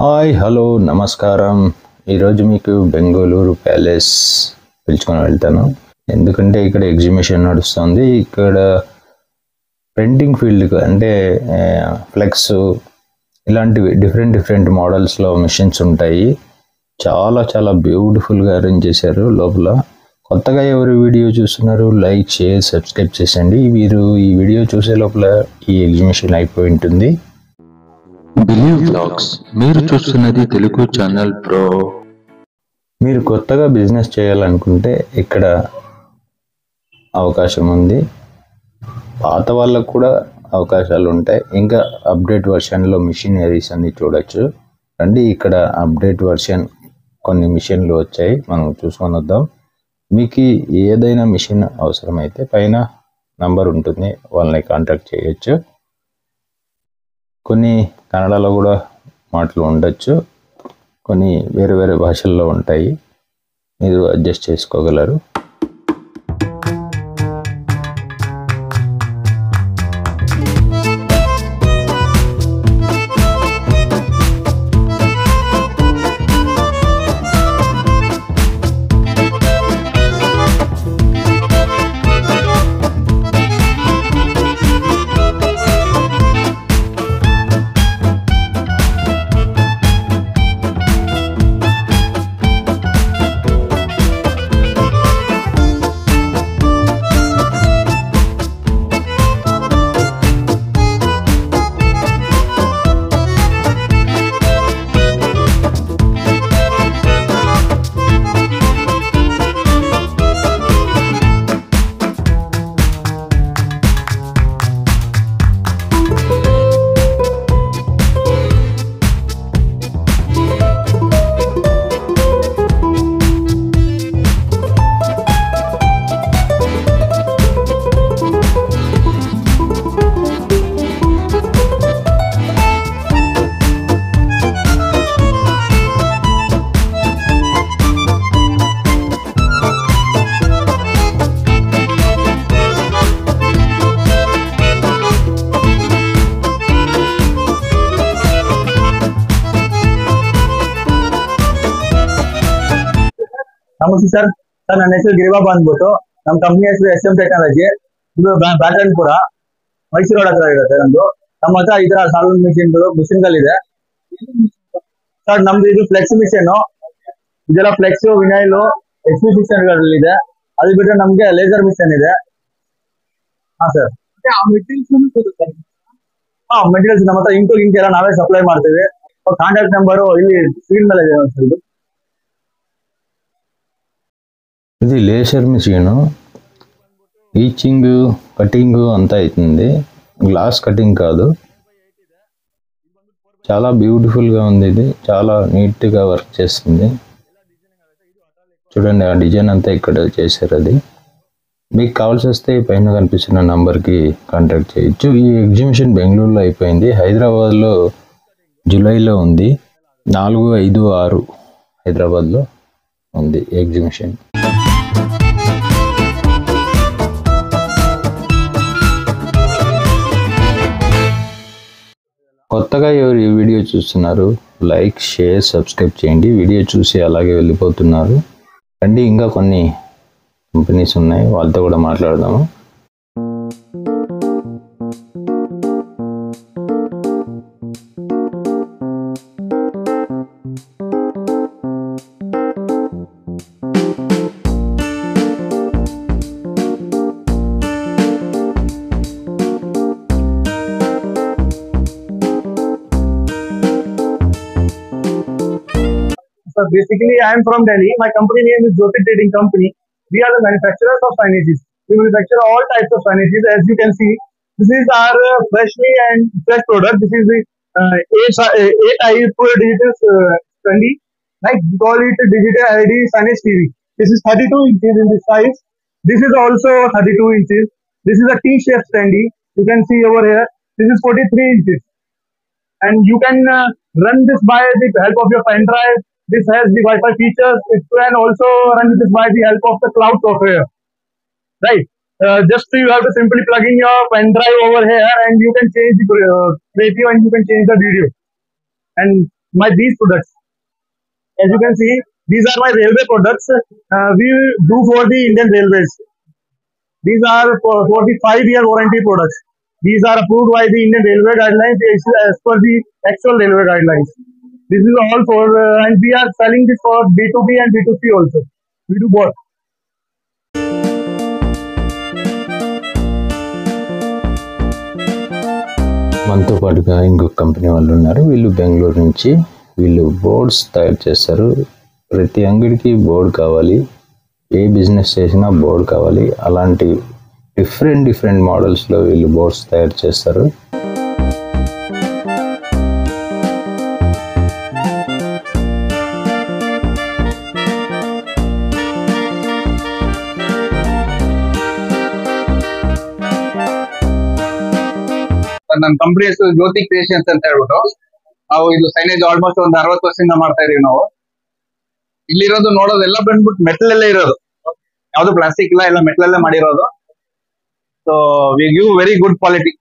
Hi hello నమస్కారం. ఈరోజు మీకు బెంగళూరు ప్యాలెస్ పిలుచుకొని వెళ్తాను. ఎందుకంటే ఇక్కడ ఎగ్జిబిషన్ నడుస్తుంది. ఇక్కడ ప్రింటింగ్ ఫీల్డ్ అంటే ఫ్లెక్స్ ఇలాంటివి డిఫరెంట్ మోడల్స్లో మిషన్స్ ఉంటాయి. చాలా బ్యూటిఫుల్గా అరేంజ్ చేశారు. లోపల కొత్తగా ఎవరు వీడియో చూస్తున్నారు, లైక్ షేర్ సబ్స్క్రైబ్ చేసండి. మీరు ఈ వీడియో చూసే లోపల ఈ ఎగ్జిబిషన్ అయిపోయి ఉంటుంది. బిలీవ్ వ్లాగ్స్ మీరు చూస్తున్నది తెలుగు ఛానల్ ప్రో. మీరు కొత్తగా బిజినెస్ చేయాలనుకుంటే ఇక్కడ అవకాశం ఉంది. పాత వాళ్ళకు కూడా అవకాశాలు ఉంటాయి. ఇంకా అప్డేట్ వర్షన్లో మిషనరీస్ అన్ని చూడొచ్చు. రండి, ఇక్కడ అప్డేట్ వర్షన్ కొన్ని మిషన్లు వచ్చాయి, మనం చూసుకొని వద్దాం. మీకు ఏదైనా మిషన్ అవసరమైతే పైన నంబర్ ఉంటుంది, వాళ్ళని కాంటాక్ట్ చేయొచ్చు. కొన్ని కన్నడలో కూడా మాటలు ఉండొచ్చు, కొన్ని వేరే భాషల్లో ఉంటాయి, మీరు అడ్జస్ట్ చేసుకోగలరు. ನಮಸ್ತೆ ಸರ್. ನನ್ನ ಹೆಸರು ಗಿರಿಬಾಬು ಅಂದ್ಬಿಟ್ಟು. ನಮ್ಮ ಕಂಪ್ನಿ ಹೆಸರು SM ಟೆಕ್ನಾಲಜಿ. ಇದು ಬ್ಯಾಟನ್ಪುರ ಮೈಸೂರು ರೋಡ್ ಹತ್ರ ಇರುತ್ತೆ ನಮ್ದು. ನಮ್ಮ ಹತ್ರ ಈ ತರ ಸಾಲೂನ್ ಮಿಷನ್ಗಳಿದೆ ಸರ್. ನಮ್ದು ಇದು ಫ್ಲೆಕ್ಸ್ ಮಿಷನ್, ಇದೆಲ್ಲ ಫ್ಲೆಕ್ಸ್, ವಿನೈಲ್, HP ಮಿಷನ್ಗಳಿದೆ. ಅದು ಬಿಟ್ಟರೆ ನಮ್ಗೆ ಲೇಸರ್ ಮಿಷನ್ ಇದೆ. ಹಾ ಸರ್. ಮೆಟೀರಿಯಲ್ಸ್ ನಮ್ಮ ಹತ್ರ ಇಂಟು ಇಂಕ್ ಎಲ್ಲ ನಾವೇ ಸಪ್ಲೈ ಮಾಡ್ತೀವಿ. ಕಾಂಟ್ಯಾಕ್ಟ್ ನಂಬರು ಇಲ್ಲಿ ಸ್ಕ್ರೀನ್ ಮೇಲೆ ಇದೆ ಸರ್. ఇది లేసర్ మిషన్, ఈచింగ్ కటింగ్ అంతా అవుతుంది, గ్లాస్ కటింగ్ కాదు. చాలా బ్యూటిఫుల్గా ఉంది. ఇది చాలా నీట్గా వర్క్ చేస్తుంది. చూడండి, ఆ డిజైన్ అంతా ఇక్కడ చేశారు. అది మీకు కావాల్సి వస్తే పైన కనిపిస్తున్న నంబర్కి కాంటాక్ట్ చేయొచ్చు. ఈ ఎగ్జిబిషన్ బెంగళూరులో అయిపోయింది. హైదరాబాద్లో జూలైలో ఉంది. 4, 5, 6 హైదరాబాద్లో ఉంది ఎగ్జిబిషన్. కొత్తగా ఎవరు ఈ వీడియో చూస్తున్నారు, లైక్ షేర్ సబ్స్క్రైబ్ చేయండి. వీడియో చూసి అలాగే వెళ్ళిపోతున్నారు. రండి, ఇంకా కొన్ని కంపెనీస్ ఉన్నాయి, వాళ్ళతో కూడా మాట్లాడదాము. So basically, I am from Delhi. My company name is Jyoti Trading Company. We are the manufacturers of signages. We manufacture all types of signages. As you can see, this is our fresh product. This is the 8 digital trendy. Like we call it digital ID signage TV. This is 32 inches in this size. This is also 32 inches. This is a T-shaped trendy. You can see over here. This is 43 inches. And you can run this by the help of your pen drive. This has the Wi-Fi features. It can also run this by the help of the cloud software, right? Just you have to simply plug in your pen drive over here, and you can change the preview and you can change the video. And these products. As you can see, these are my railway products. We do for the Indian Railways. These are for the 5-year warranty products. These are approved by the Indian Railway guidelines as per the actual railway guidelines. This is all for, and we are selling this for B2B and B2C also. We do both. మనతో పాటుగా ఇంకొక company వాళ్ళు ఉన్నారు. వీళ్ళు బెంగళూరు నుంచి. వీళ్ళు boards తయారు చేస్తారు. ప్రతి అంగడికి బోర్డు కావాలి, ఏ బిజినెస్ చేసినా బోర్డు కావాలి. అలాంటి డిఫరెంట్ మోడల్స్లో వీళ్ళు బోర్డ్స్ తయారు చేస్తారు. ನನ್ನ ಕಂಪನಿ ಹೆಸರು ಜ್ಯೋತಿ ಕ್ರಿಯೇಷನ್ಸ್ ಅಂತ ಹೇಳ್ಬಿಟ್ಟು ನಾವು ಇದು ಸೈನೇಜ್ ಆಲ್ಮೋಸ್ಟ್ ಒಂದು 60 ವರ್ಷದಿಂದ ಮಾಡ್ತಾ ಇದೀವಿ ನಾವು. ಇಲ್ಲಿರೋದು ನೋಡೋದೆಲ್ಲ ಬಂದ್ಬಿಟ್ಟು ಮೆಟಲ್ ಅಲ್ಲೇ ಇರೋದು, ಯಾವ್ದು ಪ್ಲಾಸ್ಟಿಕ್ ಇಲ್ಲ, ಎಲ್ಲ ಮೆಟಲ್ ಅಲ್ಲೇ ಮಾಡಿರೋದು. So we give very good quality.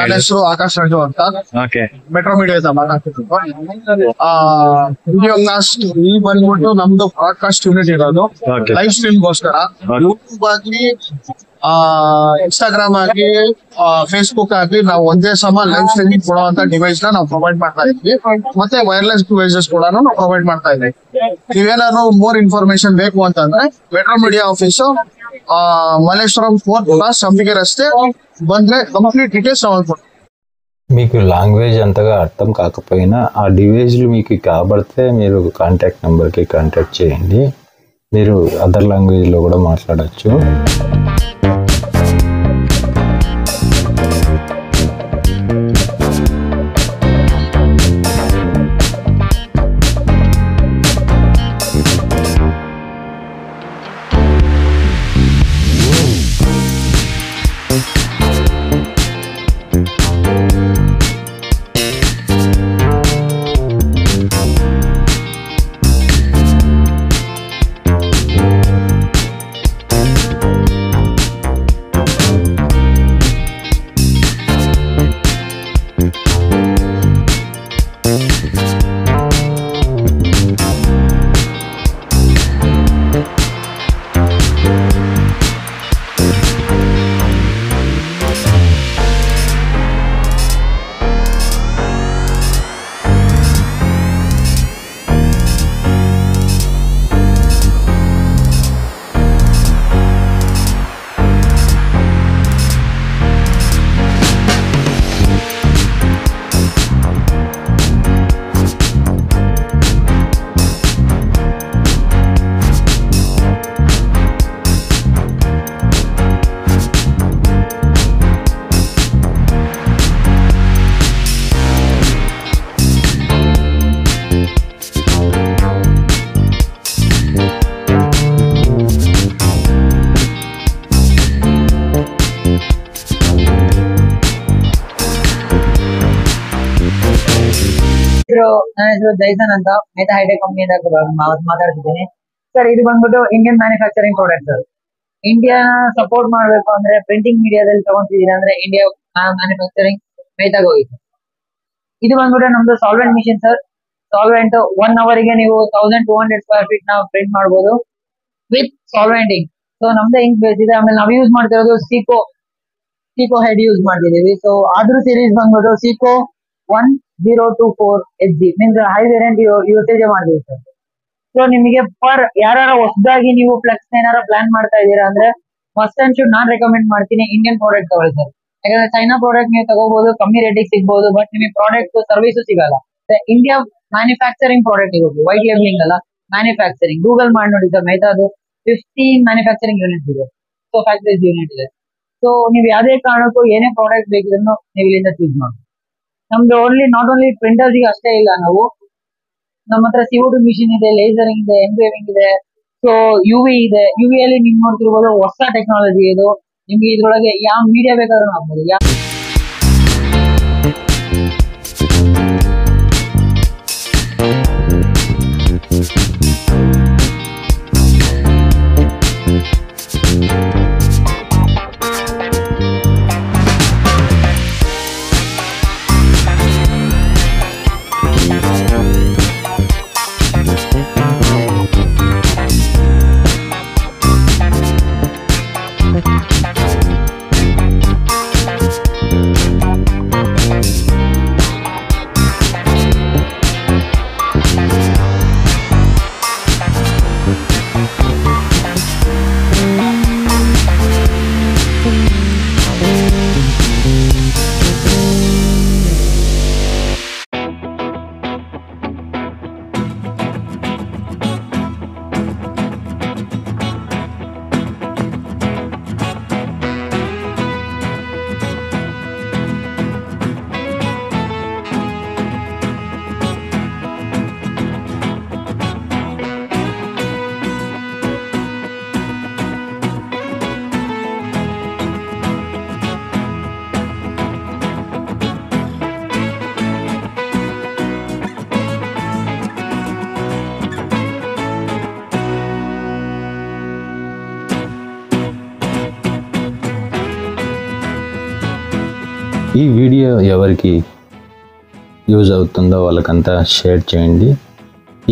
ನನ್ನ ಹೆಸರು ಆಕಾಶ್ ರಾಜು ಅಂತ. ಮೆಟ್ರೋ ಮೀಡಿಯಾ ಮಾತಾಡ್ತಿದ್ದು. ವಿಡಿಯೋ ಕಾಸ್ಟ್ ಈ ಬಂದ್ಬಿಟ್ಟು ನಮ್ದು ಬ್ರಾಡ್ಕಾಸ್ಟ್ ಯೂನಿಟ್ ಇರೋದು ಲೈವ್ ಸ್ಟ್ರೀಮ್ ಗೋಸ್ಕರ. ಯೂಟ್ಯೂಬ್ ಆಗ್ಲಿ, ಇನ್ಸ್ಟಾಗ್ರಾಮ್ ಆಗ್ಲಿ, ಫೇಸ್ಬುಕ್ ಆಗ್ಲಿ, ನಾವು ಒಂದೇ ಸಮ ಲೈವ್ ಸ್ಟ್ರೀಮಿಂಗ್ ಕೊಡುವಂತ ಡಿವೈಸ್ ನ ನಾವು ಪ್ರೊವೈಡ್ ಮಾಡ್ತಾ ಇದ್ವಿ. ಮತ್ತೆ ವೈರ್ಲೆಸ್ ಡಿವೈಸಸ್ ಕೂಡ ನಾವು ಪ್ರೊವೈಡ್ ಮಾಡ್ತಾ ಇದ್ವಿ. ನೀವೇನಾದ್ರು ಮೋರ್ ಇನ್ಫಾರ್ಮೇಶನ್ ಬೇಕು ಅಂತಂದ್ರೆ Metro Media office Malleshwaram 4th cross Sampige రస్తే బంద్రే కంప్లీట్ డీటెయిల్స్ అవైలబుల్. మీకు లాంగ్వేజ్ అంతగా అర్థం కాకపోయినా ఆ డివైజ్లు మీకు కాబడితే మీరు కాంటాక్ట్ నెంబర్కి కాంటాక్ట్ చేయండి. మీరు అదర్ లాంగ్వేజ్లో కూడా మాట్లాడచ్చు. ನನ್ನ ಹೆಸರು ಜೈಸನ್ ಅಂತ ಮೆತಾ ಹೈಟೆಕ್ ಕಂಪ್ನಿಯಿಂದ ಮಾತಾಡ್ತಿದ್ದೀನಿ. ಸರ್ ಇದು ಬಂದ್ಬಿಟ್ಟು Indian manufacturing product sir. India support ಮಾಡ್ಬೇಕು ಅಂದ್ರೆ ಪ್ರಿಂಟಿಂಗ್ ಮೀಡಿಯಾದಲ್ಲಿ ತಗೊಂತಿದೀನಿ ಅಂದ್ರೆ ಇಂಡಿಯಾ ಮ್ಯಾನುಫ್ಯಾಕ್ಚರಿಂಗ್ ಮೆತಾಗ ಹೋಗಿತ್ತು. ಇದು ಬಂದ್ಬಿಟ್ಟು ನಮ್ದು solvent machine sir. Solvent 1 hour ಗೆ ನೀವು 1200 ಸ್ಕ್ವೇರ್ ಫೀಟ್ ನಾವು ಪ್ರಿಂಟ್ ಮಾಡಬಹುದು ವಿತ್ ಸಾಲ್ವೆಂಟ್ ಇಂಕ್. ಸೊ ನಮ್ದೇ ಇಂಕ್ ಬೇಸ್ ಇದೆ. ಆಮೇಲೆ ನಾವು ಯೂಸ್ ಮಾಡ್ತಿರೋದು ಸಿಕೋ ಹೆಡ್ ಯೂಸ್ ಮಾಡ್ತಿದೀವಿ. ಸೊ ಅದ್ರ ಸೀರೀಸ್ ಬಂದ್ಬಿಟ್ಟು ಸಿಕೋ 1024 HG means high variant usage ಮಾಡ್ತೀವಿ ಸರ್. ಸೊ ನಿಮಗೆ ಯಾರು ಹೊಸದಾಗಿ ನೀವು ಫ್ಲೆಕ್ಸ್ ಏನಾರ ಪ್ಲಾನ್ ಮಾಡ್ತಾ ಇದ್ದೀರಾ ಅಂದ್ರೆ first and should non recommend ಮಾಡ್ತೀನಿ ಇಂಡಿಯನ್ ಪ್ರಾಡಕ್ಟ್ ತಗೊಳ್ಳಿ ಸರ್. ಯಾಕಂದ್ರೆ ಚೈನಾ ಪ್ರಾಡಕ್ಟ್ ನೀವು ತಗೋಬಹುದು, ಕಮ್ಮಿ ರೇಟಿಗೆ ಸಿಗಬಹುದು, ಬಟ್ ನಿಮಗೆ ಪ್ರಾಡಕ್ಟ್ ಸರ್ವಿಸ್ ಸಿಗಲ್ಲ. ಇಂಡಿಯಾ ಮ್ಯಾನುಫ್ಯಾಕ್ಚರಿಂಗ್ ಪ್ರಾಡಕ್ಟ್ ಹೋಗಿ ವೈಟ್ ಲೇಬಲಿಂಗ್ ಅಲ್ಲ, ಮ್ಯಾನುಫ್ಯಾಕ್ಚರಿಂಗ್. ಗೂಗಲ್ ಮಾಡಿ ನೋಡಿ ಸರ್, ಮೆತಾದು 15 ಮ್ಯಾನುಫ್ಯಾಕ್ಚರಿಂಗ್ ಯೂನಿಟ್ ಇದೆ. ಸೊ ಫ್ಯಾಕ್ಟರೀಸ್ ಯೂನಿಟ್ ಇದೆ. ಸೊ ನೀವು ಯಾವುದೇ ಕಾರಣಕ್ಕೂ ಏನೇ ಪ್ರಾಡಕ್ಟ್ ಬೇಕಿದ್ರು ನೀವು ಇಲ್ಲಿಂದ ಚೂಸ್ ಮಾಡಿ. ನಮ್ದು ನಾಟ್ ಓನ್ಲಿ ಪ್ರಿಂಟರ್ಸ್ ಗೆ ಅಷ್ಟೇ ಇಲ್ಲ, ನಾವು ನಮ್ಮ ಹತ್ರ CO2 ಮಿಷಿನ್ ಇದೆ, ಲೇಸರಿಂಗ್ ಇದೆ, ಎಂಗ್ರೇವಿಂಗ್ ಇದೆ, ಸೊ UV ಇದೆ. UV ಅಲ್ಲಿ ನೀವು ನೋಡ್ತಿರ್ಬೋದು ಹೊಸ ಟೆಕ್ನಾಲಜಿ ಇದು. ನಿಮ್ಗೆ ಇದ್ರೊಳಗೆ ಯಾವ ಮೀಡಿಯಾ ಬೇಕಾದ್ರೂ ಹಾಕ್ಬೋದು. ఈ వీడియో ఎవరికి యూజ్ అవుతుందో వాళ్ళకంతా షేర్ చేయండి.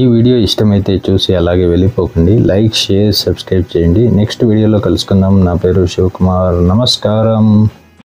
ఈ వీడియో ఇష్టమైతే చూసి అలాగే వెళ్ళిపోకండి. లైక్, షేర్, సబ్స్క్రైబ్ చేయండి. నెక్స్ట్ వీడియోలో కలుసుకుందాం. నా పేరు శివకుమార్. నమస్కారం.